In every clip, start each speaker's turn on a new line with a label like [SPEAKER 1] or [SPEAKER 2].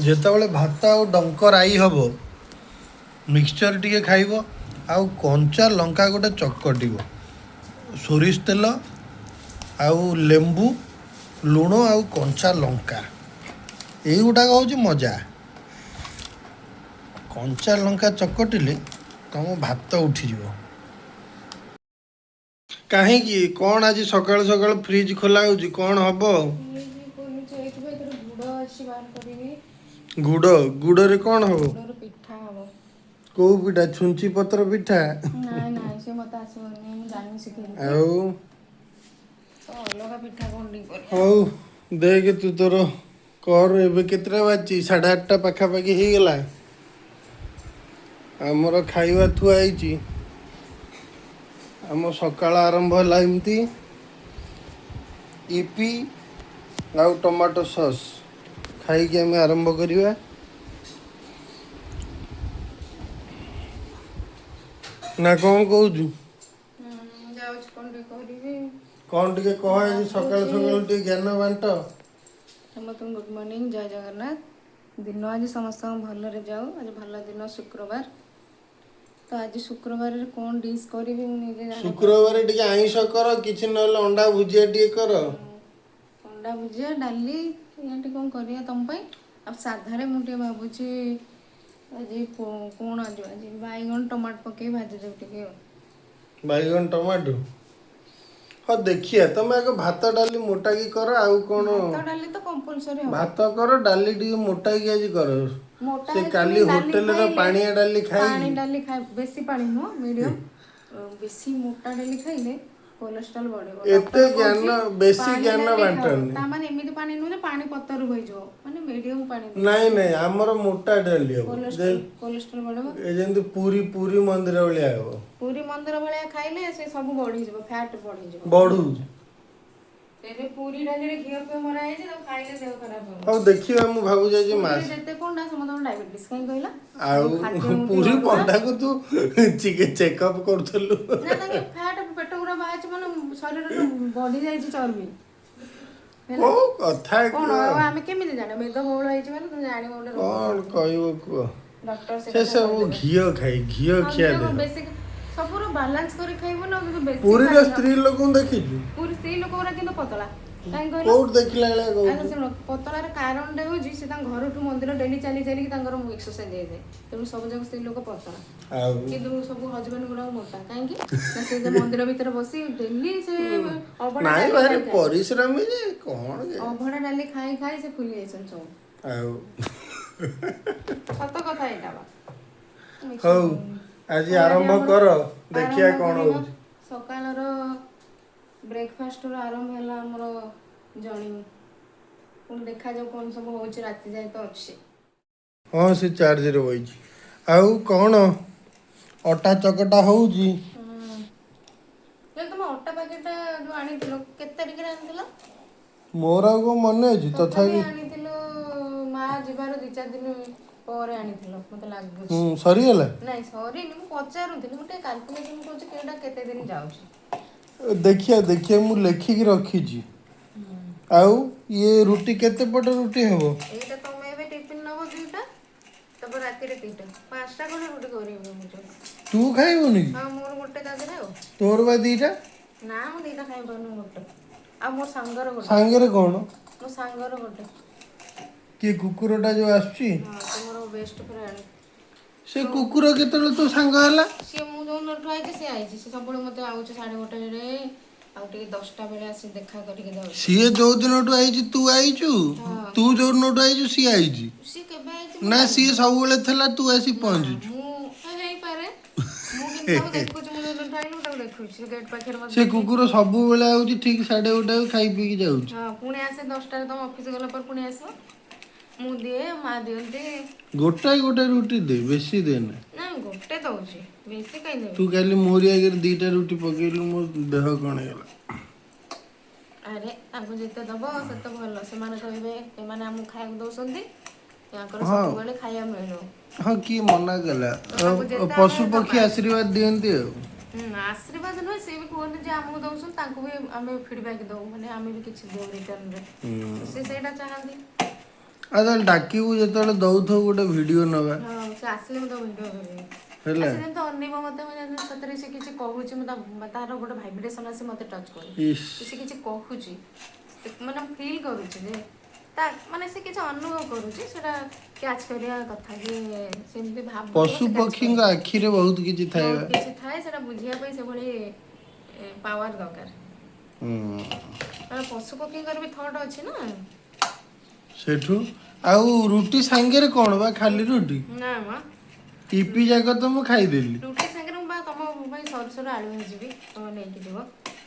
[SPEAKER 1] ଯେତେବେଳେ ଭାତ ଆଉ ଡଙ୍କ ରାଇ ହେବ ମିକ୍ସଚର ଟିକେ ଖାଇବ ଆଉ କଞ୍ଚା ଲଙ୍କା ଗୋଟେ ଚକଟିବ ସୋରିଷ ତେଲ ଆଉ ଲେମ୍ବୁ ଲୁଣ ଆଉ କଞ୍ଚା ଲଙ୍କା ଏଇଗୁଡ଼ାକ ହେଉଛି ମଜା। କଞ୍ଚା ଲଙ୍କା ଚକଟିଲେ ତମ ଭାତ ଉଠିଯିବ। କାହିଁକି କ'ଣ ଆଜି ସକାଳୁ ସକାଳୁ ଫ୍ରିଜ୍ ଖୋଲା ହେଉଛି କ'ଣ ହବ? ଗୁଡ଼ ଗୁଡ଼ରେ କ'ଣ ହବ?
[SPEAKER 2] ପିଠା ହବ।
[SPEAKER 1] କୋଉ ପିଠା? ଛୁଞ୍ଚି ପତ୍ର ପିଠା?
[SPEAKER 2] ନାଇଁ ସେ ମତେ ଆସିବନି, ମୁଁ ଜାଣିନି ଶିଖେଇବି।
[SPEAKER 1] ଆଉ
[SPEAKER 2] ଅଲଗା ପିଠା କ'ଣ ଟିକେ
[SPEAKER 1] ହଉ ଦେଖେ ତୁ ତୋର କର। ଏବେ କେତେଟା ବାଜିଛି? 8:30 ପାଖାପାଖି ହେଇଗଲା। ଆମର ଖାଇବା ଥୁଆ ହେଇଛି। ଆମ ସକାଳ ଆରମ୍ଭ ହେଲା ଏମିତି ଇପି ଆଉ ଟମାଟୋ ସସ୍ ଖାଇକି ଆମେ ଆରମ୍ଭ କରିବା। ନା କ'ଣ କହୁଛୁ?
[SPEAKER 2] ଯାଉଛି କ'ଣ ଟିକେ କରିବି।
[SPEAKER 1] କ'ଣ ଟିକେ କହ ଆଜି ସକାଳୁ ସକାଳୁ ଟିକେ ଜ୍ଞାନ ବାଣ୍ଟ।
[SPEAKER 2] ସମସ୍ତଙ୍କୁ ଗୁଡ୍ ମର୍ଣ୍ଣିଂ, ଜୟ ଜଗନ୍ନାଥ। ଦିନ ଆଜି ସମସ୍ତଙ୍କୁ ଭଲରେ ଯାଉ। ଆଜି ଭଲ ଦିନ, ଶୁକ୍ରବାର। ତ ଆଜି ଶୁକ୍ରବାରରେ କ'ଣ ଡିସ୍ କରିବି ମୁଁ ନିଜେ ଜାଣିପାରୁନି।
[SPEAKER 1] ଶୁକ୍ରବାରେ ଟିକେ ଆଇଁଷ କର, କିଛି ନହେଲେ ଅଣ୍ଡା ଭୁଜିଆ ଟିକେ କର।
[SPEAKER 2] ଅଣ୍ଡା ଭୁଜିଆ, ଡାଲି ଏମିତି କ'ଣ କରିବା ତମ ପାଇଁ। ଆଉ ସାଧାରେ ମୁଁ ଟିକେ ଭାବୁଛି ଆଜି କ'ଣ ଆଜି ବାଇଗଣ ଟମାଟୋ ପକେଇ ଭାଜିଦେବି ଟିକେ ଆଉ।
[SPEAKER 1] ବାଇଗଣ ଟମାଟୋ? ହଁ ଦେଖିଆ। ତମେ ଆଗ ଭାତ ଡାଲି ମୋଟାକି କର। ଆଉ କ'ଣ?
[SPEAKER 2] ଭାତ ଡାଲି ତ କମ୍ପଲସରି ହବ।
[SPEAKER 1] ଭାତ କର, ଡାଲି ଟିକେ ମୋଟାକି ଆଜି କର।
[SPEAKER 2] ମୋଟା
[SPEAKER 1] ସେ କାଲି ହୋଟେଲର ପାଣିଆ ଡାଲି
[SPEAKER 2] ପାଣି
[SPEAKER 1] ଖାଇ
[SPEAKER 2] ଡାଲି ବେଶୀ ପାଣି ନୁହଁ, ମିଡ଼ିୟମ୍। ବେଶୀ ମୋଟା ଡାଲି ଖାଇଲେ କୋଲେଷ୍ଟ୍ରଲ୍ ବଢିବ।
[SPEAKER 1] ଏତେ ଜ୍ଞାନ, ବେଶୀ ଜ୍ଞାନ ବାଣ୍ଟନି।
[SPEAKER 2] ତାମାନେ ଏମିତି ପାଣି ନୁହେଁ ଯେ ପାଣି ପତର ହୋଇଯିବ, ମାନେ ମିଡ଼ିୟମ୍ ପାଣି।
[SPEAKER 1] ନାଇଁ ଆମର ମୋଟା ଡାଲି ହବ,
[SPEAKER 2] କୋଲେଷ୍ଟ୍ରଲ୍ ବଢିବ।
[SPEAKER 1] ଏ ଯେମିତି ପୁରୀ ମନ୍ଦିର ଭଳିଆ ହବ।
[SPEAKER 2] ପୁରୀ ମନ୍ଦିର ଭଳିଆ ଖାଇଲେ ସେ ସବୁ ବଢିଯିବ, ଫ୍ୟାଟ୍ ବଢିଯିବ।
[SPEAKER 1] ବଢୁଛି।
[SPEAKER 2] ଏବେ ପୁରୀ ଡାଲିରେ ଘିଅ ଫିଅ ମରା ହେଇଛି, ତାକୁ ଖାଇଲେ ଦେହ ଖରାପ ହବ।
[SPEAKER 1] ହଉ ଦେଖିବା। ମୁଁ ଭାବୁଛି ଆଜି ମାସ
[SPEAKER 2] ଯେତେ ପଣ୍ଡା ସମସ୍ତଙ୍କର ଡାଇବେଟିସ୍ କାହିଁ କହିଲ?
[SPEAKER 1] ଆଉ ପୁରୀ ପଣ୍ଡାକୁ ତୁ ଚେକଅପ୍ କରୁଥିଲୁ?
[SPEAKER 2] ନା, ତାଙ୍କ ଫ୍ୟାଟ୍ ପେଟ ଗୁରା ବାହାରିଛି, ମାନେ ଶରୀରରେ ବଢି ଯାଇଛି ଚର୍ବି।
[SPEAKER 1] କୋଉ କଥା
[SPEAKER 2] କ'ଣ ଆମେ କେମିତି ଜାଣିବା? ମେଦ ବହୁଳ ହେଇଛି ମାନେ ତମେ ଜାଣିବ ଗୋଟେ ରୋଗ।
[SPEAKER 1] କ'ଣ କହିବ କୁହ?
[SPEAKER 2] ଡକ୍ଟର
[SPEAKER 1] ସେ ସବୁ ଘିଅ ଖିଆ ଦେହ।
[SPEAKER 2] ବେଶୀ ସବୁର ବାଲାନ୍ସ କରି ଖାଇବ ନା।
[SPEAKER 1] ପୁରୀର ସ୍ତ୍ରୀ ଲୋକଙ୍କୁ ଦେଖିଛୁ?
[SPEAKER 2] ପୁରୀ ସ୍ତ୍ରୀ ଲୋକ ଗୁରା କିନ୍ତୁ ପତଳା। କାହିଁ କହିଲ?
[SPEAKER 1] କୋଉଠି ଦେଖିଲା ଭଳିଆ କହୁଛୁ?
[SPEAKER 2] ଶୁଣ, ପତଳାର କାରଣଟା ହେଉଛି ସେ ତାଙ୍କ ଘରଠୁ ମନ୍ଦିର ଡେଲି ଚାଲିକି ତାଙ୍କର ଏକ୍ସରସାଇଜ ହେଇଯାଏ। ତେଣୁ ସବୁ ଯାକ ସ୍ତ୍ରୀ ଲୋକ ପତଳା, କିନ୍ତୁ ସବୁ ହଜବେଣ୍ଡ ଗୁଡାକ ମୋଟା। କାହିଁକି ନା ସେ ମନ୍ଦିର ଭିତରେ ବସି ଡେଲି ସେ ଅଭଡ଼ା
[SPEAKER 1] ପରିଶ୍ରମୀ ଯେ କ'ଣ
[SPEAKER 2] ଅଭଡ଼ା ଡାଲି ଖାଇ ସେ ଫୁଲି ଯାଇଛନ୍ତି ସବୁ।
[SPEAKER 1] ଆଉ
[SPEAKER 2] ସତ କଥା ଏଇଟା ବା।
[SPEAKER 1] ହଉ ଆଜି ଆରମ୍ଭ କର, ଦେଖିବା କ'ଣ ହଉଛି।
[SPEAKER 2] ସକାଳର ବ୍ରେକଫାଷ୍ଟର ଆରମ୍ଭ ହେଲା ଆମର ଜଣି। ପୁଣି ଦେଖାଯାଉ କ'ଣ ସବୁ ହଉଛି, ରାତି ଯାଏ ତ ଅଛି।
[SPEAKER 1] ହଁ, ସେ ଚାର୍ଜରେ ବଇଛି। ଆଉ କ'ଣ ଅଟା ଚକଟା ହଉଛି?
[SPEAKER 2] ତମେ ଅଟା ପ୍ୟାକେଟଟା ଯୋଉ ଆଣିଥିଲ କେତେ ତାରିଖରେ ଆଣିଥିଲ?
[SPEAKER 1] ମୋର ଆଉ କ'ଣ ମନେ ଅଛି? ତଥାପି
[SPEAKER 2] ଆଣିଥିଲ ମା ଯିବାର 2-4 ଦିନ ପରେ ଆଣିଥିଲ ମତେ ଲାଗୁଛି।
[SPEAKER 1] ସରିଗଲା?
[SPEAKER 2] ନାଇଁ ସରିନି, ମୁଁ ପଚାରୁଥିଲି। ମୁଁ ଟିକେ କାଲକୁଲେସନ କରୁଛି କେଉଁଟା କେତେ ଦିନ ଯାଉଛି।
[SPEAKER 1] ଦେଖିଆ ମୁଁ ଲେଖିକି ରଖିଛି। ଆଉ ଇଏ ରୁଟି କେତେ ପଟ ରୁଟି ହବ?
[SPEAKER 2] ଏଇଟା ତମେ ଏବେ ଟିଫିନ ନବ 2ଟା, ତାପରେ ରାତିରେ 3ଟା, 5ଟା ଖଣ୍ଡେ ରୁଟି କରିବି ମୁଁ।
[SPEAKER 1] ତୁ ଖାଇବୁନି?
[SPEAKER 2] ହଁ, ମୋର ଗୋଟେ ତା ଦେହରେ। ଆଉ
[SPEAKER 1] ତୋର ବା 2ଟା?
[SPEAKER 2] ନା, ମୁଁ 2ଟା ଖାଇପାରୁନି, ଗୋଟେ। ଆଉ ମୋ ସାଙ୍ଗର ଗୋଟେ।
[SPEAKER 1] ସାଙ୍ଗରେ କ'ଣ?
[SPEAKER 2] ମୋ ସାଙ୍ଗର ଗୋଟେ।
[SPEAKER 1] କିଏ? କୁକୁରଟା ଯୋଉ ଆସୁଛି?
[SPEAKER 2] ହଁ, ତୁମର ବେଷ୍ଟ ଫ୍ରେଣ୍ଡ।
[SPEAKER 1] ସେ କୁକୁର କେତେବେଳେ ତୋ ସାଙ୍ଗ ହେଲା?
[SPEAKER 2] ସିଏ ମୁଁ ଯୋଉ ଦିନଠୁ ଆଇଛି ସିଏ ଆଇଛି। ସେ ସବୁବେଳେ ମତେ ଆଉଛି 1:30ରେ, ଆଉ ଟିକେ 10ଟା ବେଳେ ଆସି ଦେଖା କରିକି ଯାଉଛି।
[SPEAKER 1] ସିଏ ଯୋଉ ଦିନଠୁ ଆଇଛି ତୁ ଆଇଛୁ? ତୁ ଯୋଉ ଦିନଠୁ ଆଇଛୁ ସିଏ ଆଇଛି?
[SPEAKER 2] ସିଏ କେବେ ଆଇଛି?
[SPEAKER 1] ନା, ସିଏ ସବୁବେଳେ ଥିଲା, ତୁ ଆସି ପହଞ୍ଚିଛୁ।
[SPEAKER 2] ହେଇପାରେ, ମୁଁ କିନ୍ତୁ ତାକୁ ଦେଖୁଛି। ମୁଁ ଯୋଉ ଦିନଠୁ ଆଇଲି ମୁଁ ତାକୁ ଦେଖୁଛି। ସେ ଗେଟ୍ ପାଖରେ
[SPEAKER 1] ସେ କୁକୁର ସବୁବେଳେ ଆଉଛି ଠିକ 1:30 ଖାଇ ପିଇକି ଯାଉଛି।
[SPEAKER 2] ହଁ, ପୁଣି ଆସେ 10ଟାରେ। ତମ ଅଫିସ ଗଲା ପରେ ପୁଣି ଆସିବ। ମୁଁ ଦିଏ, ମା ଦିଅନ୍ତି।
[SPEAKER 1] ଗୋଟାଏ ରୁଟି ଦେ, ବେଶୀ ଦେନା।
[SPEAKER 2] ନା, ଗୋଟେ ଦଉଛି, ବେଶୀ କାଇଁ ଦେବି?
[SPEAKER 1] ତୁ କାଲି ମୋରି ଆଗରେ 2ଟା ରୁଟି ପକେଇଲୁ, ମୋ ଦେହ କ'ଣ ହେଇଗଲା।
[SPEAKER 2] ଆରେ ତାଙ୍କୁ ଯେତେ ଦବ ସେତେ ଭଲ। ସେମାନେ କହିବେ ଏମାନେ ଆମକୁ ଖାଇବାକୁ ଦଉଛନ୍ତି, ତାଙ୍କର ସବୁବେଳେ ଖାଇବା ମିଳିବ।
[SPEAKER 1] ହଁ, କିଏ ମନା କଲା? ପଶୁ ପକ୍ଷୀ ଆଶୀର୍ବାଦ ଦିଅନ୍ତି ଆଉ।
[SPEAKER 2] ଆଶୀର୍ବାଦ ନୁହେଁ, ସିଏ ବି କୁହନ୍ତି ଯେ ଆମକୁ ଦଉଛନ୍ତି, ତାଙ୍କୁ ବି ଆମେ ଫିଡବ୍ୟାକ୍ ଦଉ, ମାନେ ଆମେ ବି କିଛି ଦଉ ରିଟର୍ନରେ। ସେ ସେଇଟା ଚାହାନ୍ତି।
[SPEAKER 1] ଆଉ ତାହେଲେ ଡାକିବୁ ଯେତେବେଳେ ଦଉଥିବୁ ଗୋଟେ ଭିଡିଓ ନବା
[SPEAKER 2] ହଁ ସେ ଆସିଲେ ମୁଁ ତାକୁ ଭିଡ଼ିଓ କରିବି।
[SPEAKER 1] ହେଲା।
[SPEAKER 2] ସେ ଯେମିତି ଅନେଇବ ମୋତେ, ମୁଁ ଜାଣିଛି ସତରେ ସେ କିଛି କହୁଛି, ମୁଁ ତାର ଗୋଟେ ଭାଇବ୍ରେସନ୍ ଆସି ମୋତେ ଟଚ୍ କରୁଛି।
[SPEAKER 1] ଇସ୍
[SPEAKER 2] ସେ କିଛି କହୁଛି, ମାନେ ମୁଁ ଫିଲ୍ କରୁଛି ଯେ ତା ମାନେ ସେ କିଛି ଅନୁଭବ କରୁଛି, ସେଟା କ୍ୟାଚ୍ କରିବା କଥା କି ସେମିତି ଭାବୁଥିବ
[SPEAKER 1] ପଶୁ
[SPEAKER 2] ସେ କ୍ୟାଚ୍
[SPEAKER 1] ପକ୍ଷୀଙ୍କ
[SPEAKER 2] କରିବ।
[SPEAKER 1] ଆଖିରେ ବହୁତ କିଛି ଥାଏ ବା।
[SPEAKER 2] ବହୁତ କିଛି ଥାଏ, ସେଟା ବୁଝିବା ପାଇଁ ସେଭଳି ପାୱାର ଦରକାର। କାରଣ ପଶୁ ପକ୍ଷୀଙ୍କର ବି ଥଟ୍ ଅଛି ନା।
[SPEAKER 1] ସେଠୁ ଆଉ ରୁଟି ସାଙ୍ଗରେ କଣ ବା ଖାଲି ରୁଟି?
[SPEAKER 2] ନା ମ
[SPEAKER 1] ଇପି ଯାକ ତ ମୁଁ ଖାଇଦେଲି।
[SPEAKER 2] ରୁଟି ସାଙ୍ଗରେ ମୁଁ ବା ତମ ପାଇଁ ସରୁ ସରୁ ଆଳୁ ଭାଜିବି, ତମେ ନେଇକି ଯିବ।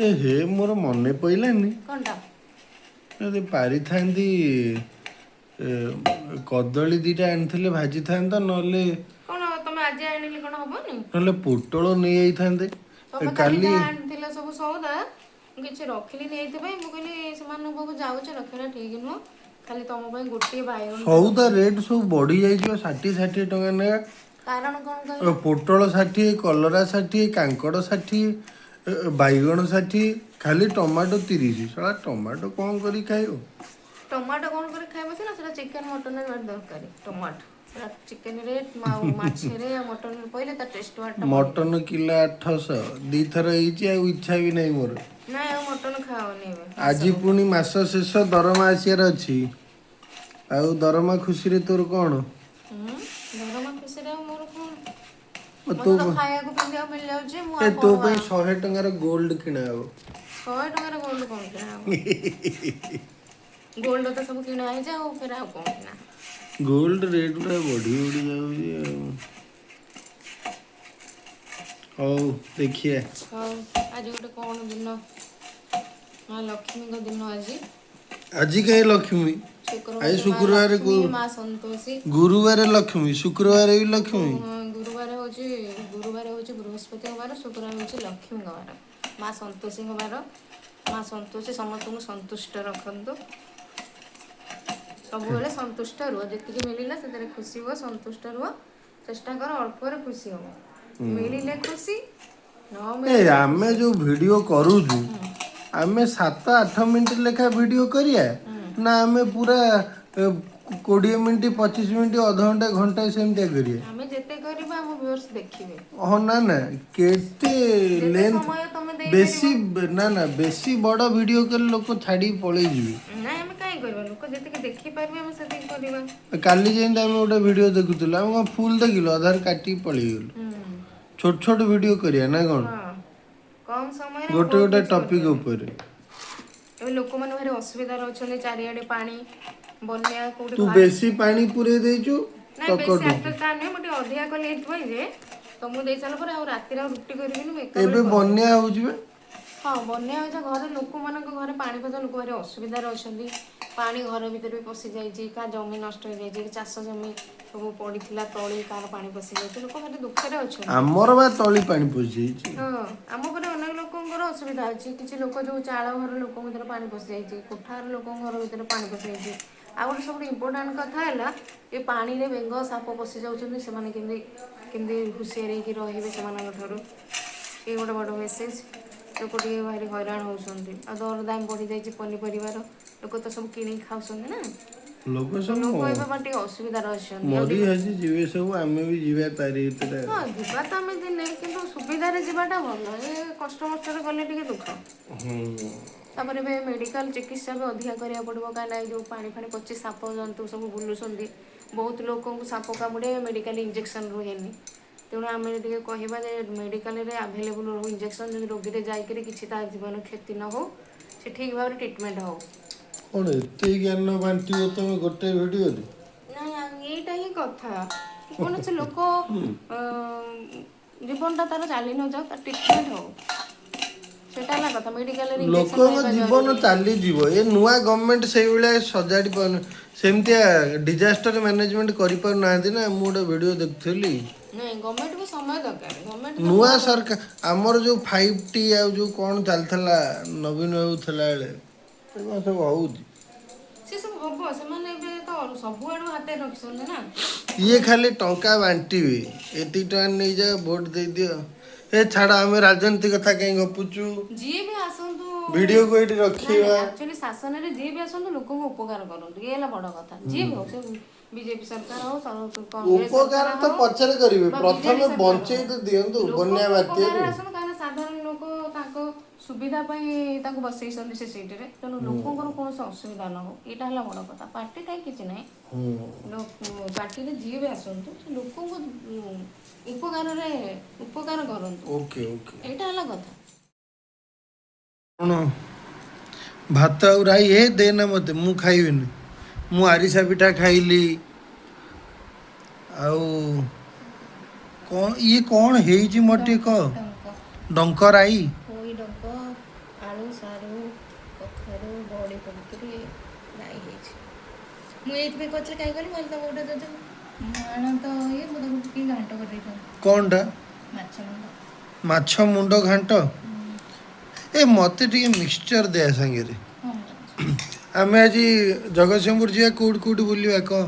[SPEAKER 1] ଏ ହେ ମୋର ମନେ ପଇଲାନି।
[SPEAKER 2] କଣଟା?
[SPEAKER 1] ଯଦି ପାରିଥାନ୍ତି କଦଳୀ ଦିଟା ଆଣିଥିଲେ ଭାଜିଥାନ୍ତ, ନହେଲେ
[SPEAKER 2] କଣ ତମେ ଆଜି ଆଣିଲି କଣ ହବନି?
[SPEAKER 1] ନହେଲେ ପୋଟଳ ନେଇଯାଇଥାନ୍ତେ।
[SPEAKER 2] ତମେ କାଲି
[SPEAKER 1] କାଲି
[SPEAKER 2] ଯାହା ଆଣିଥିଲ ସବୁ ସଉଦା ମୁଁ କିଛି ରଖିଲିନି ଏଇଥିପାଇଁ, ମୁଁ କହିଲି ସେମାନଙ୍କ ପାଖକୁ ଯାଉଛି ରଖିବା ଠିକ୍ ନୁହଁ। ଖାଲି ତମ ପାଇଁ ଗୋଟିଏ ବାଇଗଣଟେ
[SPEAKER 1] ସଉଦା
[SPEAKER 2] ରଖିଲି।
[SPEAKER 1] ରେଟ୍ ସବୁ ବଢି ଯାଇଛି, 60 ଟଙ୍କା ନେଖା।
[SPEAKER 2] କାରଣ କଣ କହିଲ?
[SPEAKER 1] ପୋଟଳ 60, କଲରା 60, କାଙ୍କଡ଼ 60, ବାଇଗଣ 60, ଖାଲି ଟମାଟୋ 30। ଶଳା ଟମାଟୋ କଣ କରି ଖାଇବ?
[SPEAKER 2] ଟମାଟୋ କଣ କରି ଖାଇବ ସିନା, ସେଟା ଚିକେନ ମଟନରେ ଦରକାର ଟମାଟୋ। ସେଟା ଚିକେନରେ ଆଉ ମାଛରେ ଆଉ ମଟନରେ ପଇଲେ ତା ଟେଷ୍ଟ ଟା ବଢିଯାଏ।
[SPEAKER 1] ମଟନ କିଲୋ 800, ଦିଥର ହେଇଛି, ଆଉ ଇଚ୍ଛା ବି ନାହିଁ ମୋର।
[SPEAKER 2] ନାଇଁ ଆଉ ମଟନ ଖାଅନି ଏବେ
[SPEAKER 1] ଆଜି
[SPEAKER 2] ମାସକ।
[SPEAKER 1] ପୁଣି ମାସ ଶେଷ, ଦରମା ଆସିବାର ଅଛି। ଆଉ ଦରମା ଖୁସିରେ ତୋର କଣ?
[SPEAKER 2] ଦରମା ଖୁସିରେ ଆଉ ମୋର କଣ?
[SPEAKER 1] ତୋ
[SPEAKER 2] ମତେ ତ ଖାଇବାକୁ ପିନ୍ଧିବାକୁ ମିଳିଯାଉଛି, ମୁଁ
[SPEAKER 1] ଏ
[SPEAKER 2] ଆଉ
[SPEAKER 1] ତୋ
[SPEAKER 2] କଣ ବା?
[SPEAKER 1] ପାଇଁ 100 ଟଙ୍କାର ଗୋଲ୍ଡ କିଣା ହବ।
[SPEAKER 2] 100 ଟଙ୍କାର ଗୋଲ୍ଡ କଣ କିଣା ହବ? ଗୋଲ୍ଡ ତ ସବୁ କିଣା ହେଇଛି, ଆଉ ଫେରେ ଆଉ କଣ କିଣା ହବ?
[SPEAKER 1] ଗୋଲ୍ଡ ରେଟ୍ ଗୁଡ଼ା ବଢ଼ି ବଢ଼ି ଯାଉଛି ଆଉ। ହଉ ଦେଖିଆ।
[SPEAKER 2] ହଉ ଆଜି ଗୋଟେ କଣ ଦିନ? ମା ଲକ୍ଷ୍ମୀଙ୍କ ଦିନ ଆଜି।
[SPEAKER 1] ଆଜି କାହିଁ ଲକ୍ଷ୍ମୀ? ଆଜି
[SPEAKER 2] ଶୁକ୍ରବାରରେ ମା
[SPEAKER 1] ଶୁକ୍ରବାର,
[SPEAKER 2] ଲକ୍ଷ୍ମୀ ମା ସନ୍ତୋଷୀ।
[SPEAKER 1] ଗୁରୁବାର ଲକ୍ଷ୍ମୀ, ଶୁକ୍ରବାର ବି ଲକ୍ଷ୍ମୀ।
[SPEAKER 2] ଗୁରୁବାର ହେଉଛି ବୃହସ୍ପତିଙ୍କ ବାର, ଶୁକ୍ରବାର ହେଉଛି ଲକ୍ଷ୍ମୀଙ୍କ ବାର। ମା ସନ୍ତୋଷୀଙ୍କ ବାର। ମା ସନ୍ତୋଷୀ ସମସ୍ତଙ୍କୁ ସନ୍ତୁଷ୍ଟ ରଖନ୍ତୁ। ସବୁବେଳେ ସନ୍ତୁଷ୍ଟ ରୁହ, ଯେତିକି ମିଳିଲା ସେଥିରେ ଖୁସି ହୁଅ, ସନ୍ତୁଷ୍ଟ ରୁହ। ଚେଷ୍ଟା କର ଅଳ୍ପରେ ଖୁସି ହବ, ମିଳିଲେ ଖୁସି ନ ମିଳିଲେ
[SPEAKER 1] ଆମେ
[SPEAKER 2] ଖୁସି।
[SPEAKER 1] ଯୋଉ ଭିଡ଼ିଓ କରୁଛୁ, ଆମେ 7-8 ମିନିଟ୍ ଲେଖା ଭିଡ଼ିଓ କରିବା, ନା ଆମେ ପୁରା 20 ମିନିଟ୍, 25 ମିନିଟ୍, ଅଧଘଣ୍ଟା, ଘଣ୍ଟାଏ ସେମିତିଆ କରିବା?
[SPEAKER 2] ଆମେ ଯେତେ କରିବା ଆମ ଭିଉଅର୍ସ ଦେଖିବେ।
[SPEAKER 1] ହଁ ନା ନା କେତେ
[SPEAKER 2] ଯେତେ
[SPEAKER 1] ଲେନ୍ଥ
[SPEAKER 2] ସମୟ ତମେ ଦେଇପାରିବ।
[SPEAKER 1] ବେଶୀ, ନା ନା ବେଶୀ ବଡ଼ ଭିଡ଼ିଓ କଲେ ଲୋକ ଛାଡ଼ିକି ପଳେଇଯିବେ।
[SPEAKER 2] ନାଇଁ ଆମେ କାହିଁ କରିବା, ଲୋକ ଯେତିକି ଦେଖିପାରିବେ ଆମେ ସେତିକି କରିବା।
[SPEAKER 1] କାଲି ଯେମିତି ଆମେ ଗୋଟେ ଭିଡ଼ିଓ ଦେଖୁଥିଲୁ, ଆମେ କଣ ଫୁଲ୍ ଦେଖିଲୁ, ଅଧାରୁ କାଟିକି ପଳେଇଗଲୁ। ଛୋଟ ଛୋଟ ଭିଡ଼ିଓ କରିବା ନା କଣ?
[SPEAKER 2] ହଁ କମ୍ ସମୟରେ ଆମେ
[SPEAKER 1] ଗୋଟେ
[SPEAKER 2] ବହୁତ
[SPEAKER 1] ଗୋଟେ
[SPEAKER 2] କିଛି
[SPEAKER 1] ଟପିକ୍
[SPEAKER 2] କରିପାରିବା।
[SPEAKER 1] ଉପରେ।
[SPEAKER 2] ଏବେ ଲୋକମାନେ ଭାରି ଅସୁବିଧାରେ ଅଛନ୍ତି, ଚାରିଆଡ଼େ ପାଣି ବନ୍ୟା କୋଉଠି
[SPEAKER 1] ତୁ
[SPEAKER 2] ଭାରି।
[SPEAKER 1] ବେଶୀ ପାଣି ପୁରେଇ ଦେଇଛୁ,
[SPEAKER 2] ନାଇଁ ବେଶୀ
[SPEAKER 1] ଚକଟୁଛୁ।
[SPEAKER 2] ଆକ୍ଚୁଆଲି ତା ନୁହେଁ, ମୁଁ ଟିକେ ଅଧିକା କଲି ଏଇଥିପାଇଁ ଯେ ତମକୁ ଦେଇ ସାରିଲା ପରେ ଆଉ ରାତିରେ ଆଉ ରୁଟି କରିବିନି, ମୁଁ ଏକାବେଳେ
[SPEAKER 1] ଏବେ
[SPEAKER 2] କରିଦେବି।
[SPEAKER 1] ବନ୍ୟା ହଉଛି ବା।
[SPEAKER 2] ହଁ ବନ୍ୟା ହେଉଛି, ଘରେ ଲୋକମାନଙ୍କ ଘରେ ପାଣି ପଶିବା, ଲୋକ ଭାରି ଅସୁବିଧାରେ ଅଛନ୍ତି। ପାଣି ଘର ଭିତରେ ବି ପଶି ଯାଇଛି, କାହା ଜମି ନଷ୍ଟ ହେଇଯାଇଛି, ଚାଷ ଜମି ସବୁ ପଡ଼ିଥିଲା ତଳି, କାହାର ପାଣି ପଶିଯାଇଛି, ଲୋକ ଭାରି ଦୁଃଖରେ ଅଛନ୍ତି।
[SPEAKER 1] ଆମର ବା ତଳି ପାଣି ପଶିଯାଇଛି।
[SPEAKER 2] ହଁ ଆମ ଘରେ ଅନେକ ଲୋକଙ୍କର ଅସୁବିଧା ଅଛି, କିଛି ଲୋକ ଯୋଉ ଚାଳ ଘର ଲୋକଙ୍କ ଭିତରେ ପାଣି ପଶିଯାଇଛି, କୋଠା ଘର ଲୋକଙ୍କ ଘର ଭିତରେ ପାଣି ପଶିଯାଇଛି। ଆଉ ଗୋଟେ ସବୁଠୁ ଇମ୍ପୋର୍ଟାଣ୍ଟ କଥା ହେଲା, ଏ ପାଣିରେ ବେଙ୍ଗ ସାପ ପଶି ଯାଉଛନ୍ତି, ସେମାନେ କେମିତି ହୁସିଆର ହେଇକି ରହିବେ ସେମାନଙ୍କ ଠାରୁ, ଏ ଗୋଟେ ବଡ଼ ମେସେଜ। ଲୋକ ଟିକେ ଭାରି ହଇରାଣ ହେଉଛନ୍ତି, ଆଉ ଦରଦାମ ବଢ଼ିଯାଇଛି ପନିପରିବାର, ଲୋକ ତ ସବୁ କିଣିକି ଖାଉଛନ୍ତି ନା।
[SPEAKER 1] ଲୋକ
[SPEAKER 2] ତ
[SPEAKER 1] ସବୁ
[SPEAKER 2] ଲୋକ ଏବେ ଟିକେ ଅସୁବିଧାରେ ଅଛନ୍ତି, ଆଉ
[SPEAKER 1] ମରି
[SPEAKER 2] ଟିକେ
[SPEAKER 1] ହଜି ଯିବେ ସବୁ, ଆମେ ବି ଯିବା ତାରି ଭିତରେ
[SPEAKER 2] ହଁ
[SPEAKER 1] ଆଉ।
[SPEAKER 2] ଯିବା ତ ଆମେ ଦିନେ, କିନ୍ତୁ ସୁବିଧାରେ ଯିବାଟା ଭଲ, ଏ କଷ୍ଟ ମଷ୍ଟରେ ଗଲେ ଟିକେ ଦୁଃଖ।
[SPEAKER 1] ହୁଁ।
[SPEAKER 2] ତାପରେ ଏବେ ମେଡ଼ିକାଲ ଚିକିତ୍ସା ବି ଅଧିକା କରିବାକୁ ପଡ଼ିବ, କାହିଁକିନା ଏ ଯେଉଁ ପାଣି ଫାଣି ପଚି ସାପ ଜନ୍ତୁ ସବୁ ବୁଲୁଛନ୍ତି। ବହୁତ ଲୋକଙ୍କୁ ସାପ କାମୁଡ଼େ, ମେଡ଼ିକାଲ ଇଞ୍ଜେକ୍ସନ୍ ରୁହେନି। ତେଣୁ ଆମେ ଟିକେ କହିବା ଯେ ମେଡ଼ିକାଲରେ ଆଭେଲେବୁଲ୍ ରହୁ ଇଞ୍ଜେକ୍ସନ୍, ଯଦି ରୋଗୀରେ ଯାଇକରି କିଛି ତା ଜୀବନ କ୍ଷତି ନ ହେଉ, ସେ ଠିକ୍ ଭାବରେ ଟ୍ରିଟମେଣ୍ଟ ହେଉ।
[SPEAKER 1] କଣ ଏତେ ଜ୍ଞାନ ବାଣ୍ଟିବ ତମେ ଗୋଟେ ଭିଡ଼ିଓରେ?
[SPEAKER 2] ନାଇଁ ଏଇଟା ହିଁ କଥା, କୌଣସି ଲୋକ ଜୀବନଟା ତାର ଚାଲି ନଯାଉ, ତାର ଟ୍ରିଟମେଣ୍ଟ ହଉ, ସେଇଟା ହେଲା କଥା। ମେଡ଼ିକାଲରେ ଇଞ୍ଜେକ୍ସନ୍
[SPEAKER 1] ଲୋକଙ୍କ
[SPEAKER 2] ପାଇବା
[SPEAKER 1] ଜୀବନ
[SPEAKER 2] ଜରୁରୀ।
[SPEAKER 1] ଚାଲିଯିବ, ଏ ନୂଆ ଗଭର୍ଣ୍ଣମେଣ୍ଟ ସେଇଭଳିଆ ସଜାଡ଼ି ପାରୁନି। ସେମିତିଆ ଡିଜାଷ୍ଟର ମ୍ୟାନେଜମେଣ୍ଟ କରିପାରୁନାହାନ୍ତି ନା, ମୁଁ ଗୋଟେ ଭିଡ଼ିଓ ଦେଖୁଥିଲି।
[SPEAKER 2] ନାଇଁ ଗଭର୍ଣ୍ଣମେଣ୍ଟକୁ ସମୟ ଦରକାର, ଗଭର୍ଣ୍ଣମେଣ୍ଟ ତ
[SPEAKER 1] ନୂଆ
[SPEAKER 2] ନୂଆ
[SPEAKER 1] ସରକାର ଆମର ଯେଉଁ 5T ଆଉ ଯେଉଁ କ'ଣ ଚାଲିଥିଲା ନବୀନ ବାବୁ ଥିଲାବେଳେ, ଏ କ'ଣ ସବୁ ହେଉଛି?
[SPEAKER 2] ସେ ସବୁ ହବ, ସେମାନେ ଏବେ ତ ସବୁଆଡୁ ହାତରେ ରଖିଛନ୍ତି ନା।
[SPEAKER 1] ଇଏ ଖାଲି ଟଙ୍କା ବାଣ୍ଟିବେ, ଏତିକି ଟଙ୍କା ନେଇଯାଅ ଭୋଟ ଦେଇଦିଅ। ଏ ଛାଡ଼, ଆମେ ରାଜନୀତି କଥା କାହିଁ ଗପୁଛୁ।
[SPEAKER 2] ଯିଏ ବି ଆସନ୍ତୁ
[SPEAKER 1] ଭିଡିଓ କୁ ଏଠି ରଖିବା।
[SPEAKER 2] ଆକ୍ଚୁଆଲି ଶାସନରେ ଯିଏ ବି ଆସନ୍ତୁ ଲୋକଙ୍କୁ ଉପକାର କରନ୍ତୁ, ଇଏ ହେଲା ବଡ କଥା। ଯିଏ ବି ହଉ, ସେ ବିଜେପି ସରକାର ହଉ, କଂଗ୍ରେସ
[SPEAKER 1] ଉପକାର
[SPEAKER 2] ସରକାର
[SPEAKER 1] ତ
[SPEAKER 2] ହଉ,
[SPEAKER 1] ପଛରେ କରିବେ,
[SPEAKER 2] ବା
[SPEAKER 1] ପ୍ରଥମେ
[SPEAKER 2] ବିଜେଡି ସରକାର
[SPEAKER 1] ବଞ୍ଚେଇ
[SPEAKER 2] ହଉ,
[SPEAKER 1] ତ ଦିଅନ୍ତୁ
[SPEAKER 2] ଲୋକଙ୍କୁ
[SPEAKER 1] ବନ୍ୟା
[SPEAKER 2] ଉପକାର
[SPEAKER 1] ବାତ୍ୟାରୁ।
[SPEAKER 2] ଆସନ୍ତୁ। କାହିଁକିନା ସାଧାରଣ ଲୋକ ତାଙ୍କ ସୁବିଧା ପାଇଁ ତାଙ୍କୁ ବସେଇଛନ୍ତି ସେ ସିଟରେ, ତେଣୁ ଲୋକଙ୍କର କୌଣସି ଅସୁବିଧା ନ ହଉ, ଏଇଟା ହେଲା ବଡ କଥା। ପାର୍ଟି ଥାଇ କିଛି ନାହିଁ, ପାର୍ଟିରେ ଯିଏ ବି ଆସନ୍ତୁ ସେ ଲୋକଙ୍କୁ ଉପକାର କରନ୍ତୁ।
[SPEAKER 1] Okay okay.
[SPEAKER 2] ଏଇଟା ହେଲା କଥା।
[SPEAKER 1] କଣ ଭାତ ଆଉ ରାଇ ଦେ ନା ମତେ, ମୁଁ ଖାଇବିନି। ମୁଁ ଆରିସା ପିଠା ଖାଇଲି। ଆଉ କଣ ଇଏ କଣ ହେଇଛି ମୋର ଟିକେ କହ। ଡଙ୍କ ରାଇ,
[SPEAKER 2] ପୋଇ ଡଙ୍କ, ଆଳୁ, ସାରୁ, କଖାରୁ, ବଡ଼ି ପଡ଼ିକିରି ରାଇ ହେଇଛି। ମୁଁ ଏଇଥିପାଇଁ ପଚାରିଲି କାହିଁ କହିଲି, କହିଲି ତମ ଗୋଟେ ଯଦି ମାଣ ତ ଇଏ, ମୁଁ ତାକୁ ଟିକେ ଘାଣ୍ଟ କରିଦେଇଥାନ୍ତି।
[SPEAKER 1] କଣଟା?
[SPEAKER 2] ମାଛ ମୁଣ୍ଡ।
[SPEAKER 1] ମାଛ ମୁଣ୍ଡ ଘାଣ୍ଟ। ଏ ମତେ ଟିକେ ମିକ୍ସଚର ଦେ ସାଙ୍ଗରେ। ଆମେ ଆଜି ଜଗତସିଂହପୁର ଯିବା, କୋଉଠି କୋଉଠି ବୁଲିବା କହ?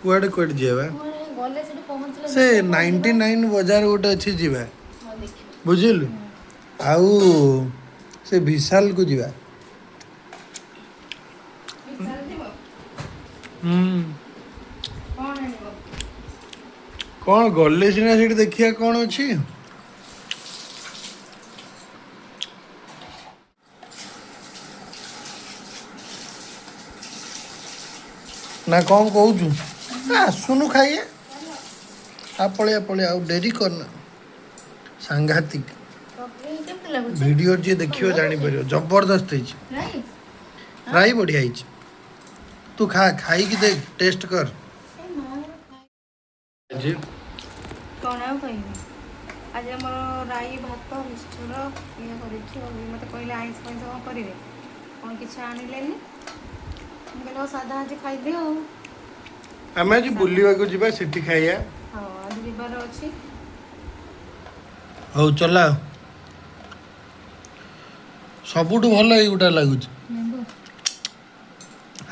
[SPEAKER 1] କୁଆଡେ କୁଆଡେ ଯିବା?
[SPEAKER 2] ଗଲେ ସେଠି ପହଞ୍ଚିଲେ
[SPEAKER 1] ସେ 99 ବଜାର ଗୋଟେ ଅଛି, ଯିବା ବୁଝିଲୁ। ଆଉ ସେ ବିଶାଲକୁ ଯିବା। କଣ ଗଲେ ସିନା ସେଠି ଦେଖିବା କଣ ଅଛି। ନା କଣ କହୁଛୁ? ଆସୁନୁ ଖାଇବା। ପଳେଇବା ଆଉ ଡେରି କରନା। ସାଂଘାତିକ ଭିଡ଼ିଓ ଯିଏ ଦେଖିବ ଜାଣିପାରିବ, ଜବରଦସ୍ତ ହେଇଛି। ରାଇ ବଢ଼ିଆ ହେଇଛି। ତୁ ଖାଇକି ଦେଖ, ଟେଷ୍ଟ କର।
[SPEAKER 2] କଣ ଆଉ କହିବି? ଆଜି ଆମର ରାଇ, ଭାତ, ମିକ୍ସଚର ଇଏ କରିଛୁ। ମୋତେ କହିଲେ ଆଇଁଷ ଫାଇଁଷ କ'ଣ କରିବେ, କ'ଣ କିଛି ଆଣିଲେନି। ମୁଁ କହିଲି ସାଧା ଆଜି ଖାଇଦିଅ ଆଉ।
[SPEAKER 1] ଆମେ ଆଜି ବୁଲିବାକୁ ଯିବା, ସେଠି ଖାଇବା।
[SPEAKER 2] ହଁ ଆଜି ଯିବାର ଅଛି।
[SPEAKER 1] ହଉ ଚଲା। ସବୁଠୁ ଭଲ ଏଇଗୁଟା ଲାଗୁଛି।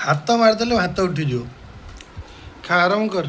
[SPEAKER 1] ହାତ ମାରିଦେଲେ ଭାତ ଉଠିଯିବ। ଖା, ଆରମ୍ଭ କର।